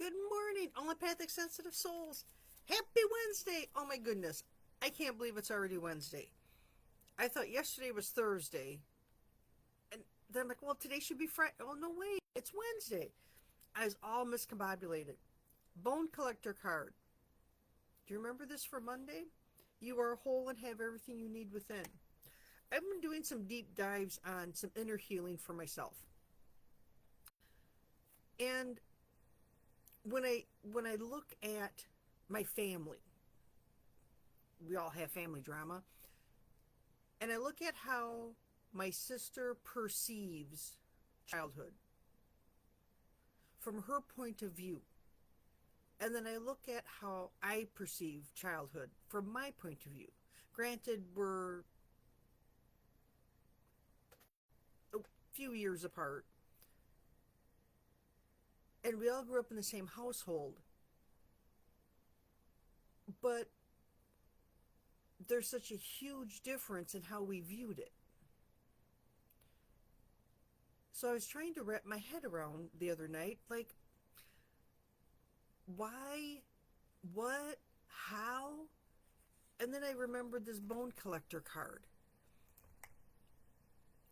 Good morning, allopathic sensitive souls. Happy Wednesday. Oh my goodness. I can't believe it's already Wednesday. I thought yesterday was Thursday. And then I'm like, well, today should be Friday. Oh, no, wait. It's Wednesday. I was all miscombobulated. Bone collector card. Do you remember this for Monday? You are whole and have everything you need within. I've been doing some deep dives on some inner healing for myself. And when I look at my family, we all have family drama, and I look at how my sister perceives childhood from her point of view, and then I look at how I perceive childhood from my point of view. Granted, we're a few years apart, and we all grew up in the same household, but there's such a huge difference in how we viewed it. So I was trying to wrap my head around the other night, like, why, what, how? And then I remembered this bone collector card.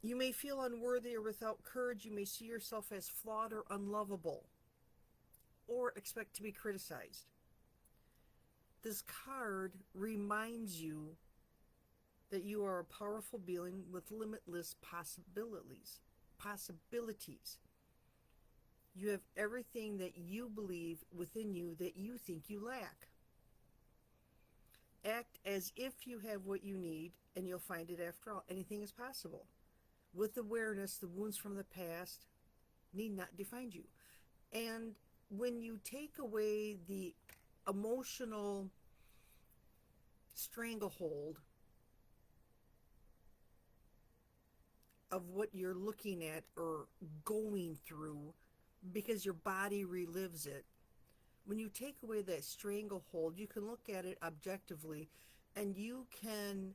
You may feel unworthy or without courage. You may see yourself as flawed or unlovable, or expect to be criticized. This card reminds you that you are a powerful being with limitless possibilities. You have everything that you believe within you that you think you lack. Act as if you have what you need, and you'll find it after all. Anything is possible. With awareness, the wounds from the past need not define you. And when you take away the emotional stranglehold of what you're looking at or going through, because your body relives it, when you take away that stranglehold, you can look at it objectively, and you can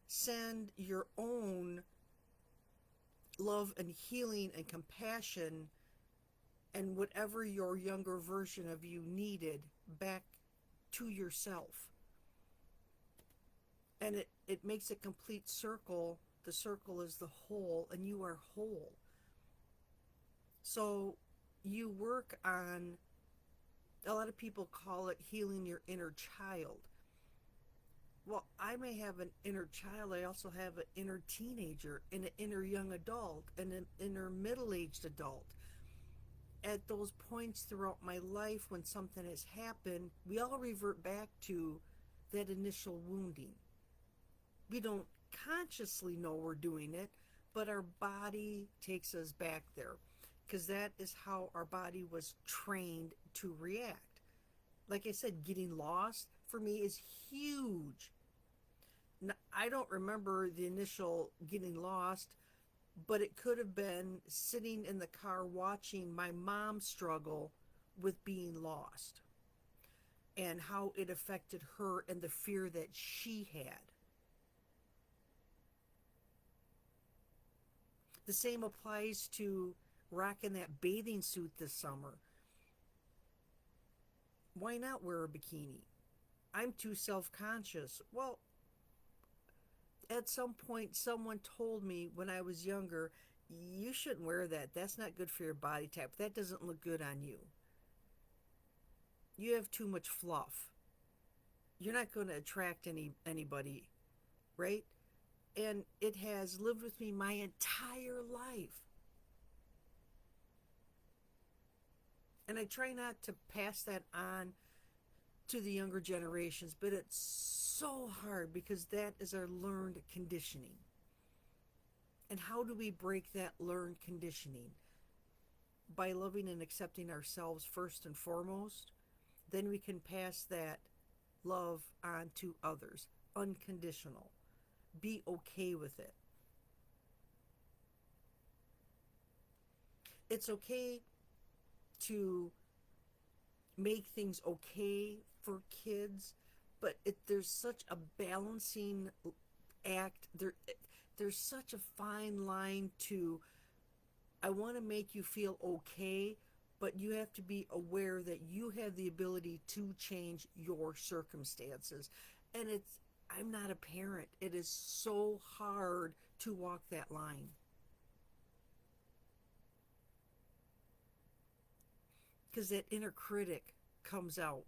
send your own love and healing and compassion and whatever your younger version of you needed back to yourself. And it makes a complete circle. The circle is the whole, and you are whole. So you work on, a lot of people call it healing your inner child. Well, I may have an inner child. I also have an inner teenager and an inner young adult and an inner middle-aged adult. At those points throughout my life when something has happened, we all revert back to that initial wounding. We don't consciously know we're doing it, but our body takes us back there, because that is how our body was trained to react. Like I said, getting lost for me is huge. Now, I don't remember the initial getting lost, but it could have been sitting in the car watching my mom struggle with being lost and how it affected her and the fear that she had. The same applies to rocking that bathing suit this summer. Why not wear a bikini? I'm too self-conscious. Well, at some point, someone told me when I was younger, you shouldn't wear that. That's not good for your body type. That doesn't look good on you. You have too much fluff. You're not going to attract anybody, right? And it has lived with me my entire life. And I try not to pass that on to the younger generations, but it's so hard because that is our learned conditioning. And how do we break that learned conditioning? By loving and accepting ourselves first and foremost. Then we can pass that love on to others. Unconditional. Be okay with it. It's okay to make things okay for kids, but there's such a balancing act. There's such a fine line to, I want to make you feel okay, but you have to be aware that you have the ability to change your circumstances. And I'm not a parent. It is so hard to walk that line. Because that inner critic comes out.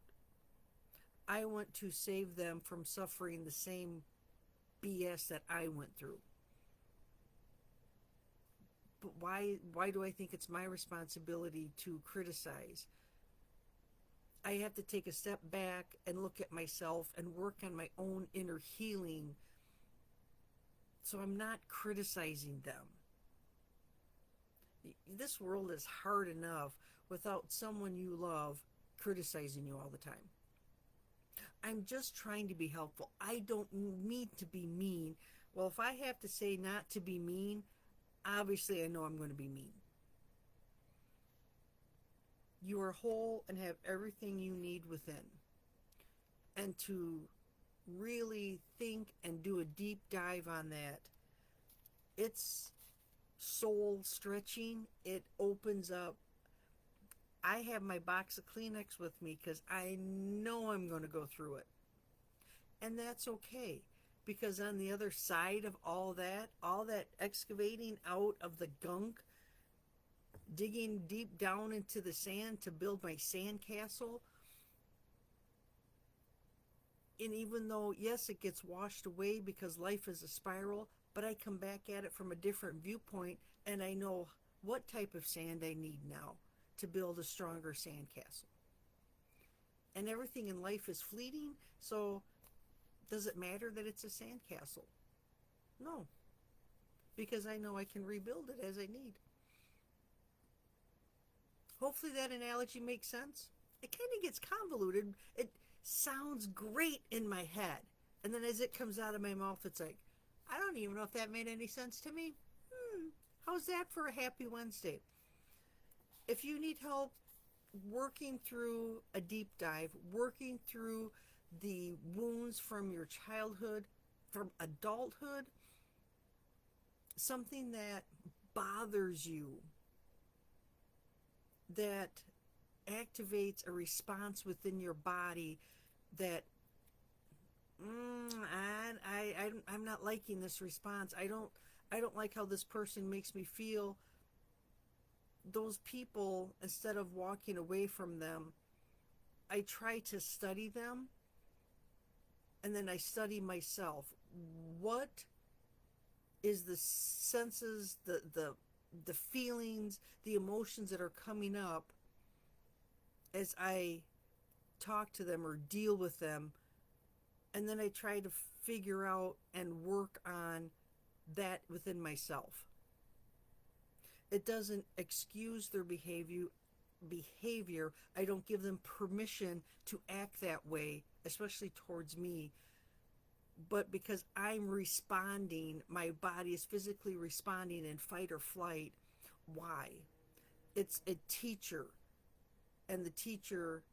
I want to save them from suffering the same BS that I went through. But why do I think it's my responsibility to criticize? I have to take a step back and look at myself and work on my own inner healing, so I'm not criticizing them. This world is hard enough without someone you love criticizing you all the time. I'm just trying to be helpful. I don't mean to be mean. Well, if I have to say not to be mean, obviously I know I'm going to be mean. You are whole and have everything you need within. And to really think and do a deep dive on that, it's soul stretching. It opens up. I have my box of Kleenex with me because I know I'm going to go through it. And that's okay, because on the other side of all that excavating out of the gunk, digging deep down into the sand to build my sand castle, and even though, yes, it gets washed away because life is a spiral, but I come back at it from a different viewpoint, and I know what type of sand I need now to build a stronger sandcastle. And everything in life is fleeting, so does it matter that it's a sandcastle? No, because I know I can rebuild it as I need. Hopefully that analogy makes sense. It kind of gets convoluted. It sounds great in my head, and then as it comes out of my mouth, it's like, I don't even know if that made any sense to me. How's that for a happy Wednesday? If you need help working through a deep dive, working through the wounds from your childhood, from adulthood, something that bothers you, that activates a response within your body that I'm not liking this response. I don't like how this person makes me feel. Those people, instead of walking away from them, I try to study them, and then I study myself. What is the senses, the feelings, the emotions that are coming up as I talk to them or deal with them, and then I try to figure out and work on that within myself. It doesn't excuse their behavior. I don't give them permission to act that way, especially towards me. But because I'm responding, my body is physically responding in fight or flight. Why? It's a teacher, and the teacher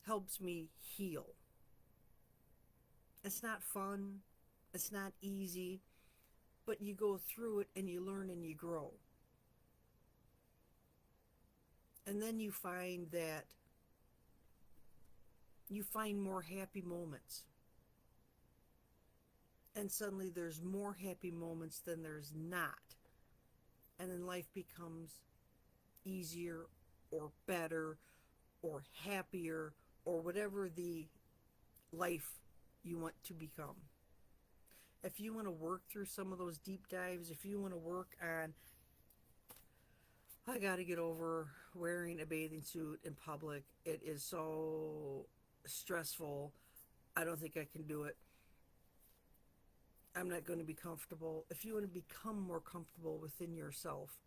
helps me heal. It's not fun. It's not easy. But you go through it and you learn and you grow. And then you find that you find more happy moments. And suddenly there's more happy moments than there's not. And then life becomes easier or better or happier or whatever the life you want to become. If you want to work through some of those deep dives, if you want to work on, I got to get over wearing a bathing suit in public. It is so stressful. I don't think I can do it. I'm not going to be comfortable. If you want to become more comfortable within yourself,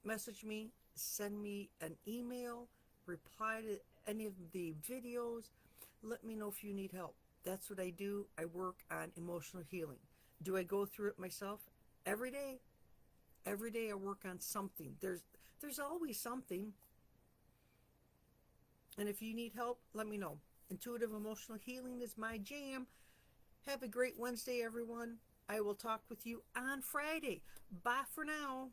message me, send me an email, reply to any of the videos. Let me know if you need help. That's what I do. I work on emotional healing. Do I go through it myself? Every day. Every day I work on something. There's always something. And if you need help, let me know. Intuitive emotional healing is my jam. Have a great Wednesday, everyone. I will talk with you on Friday. Bye for now.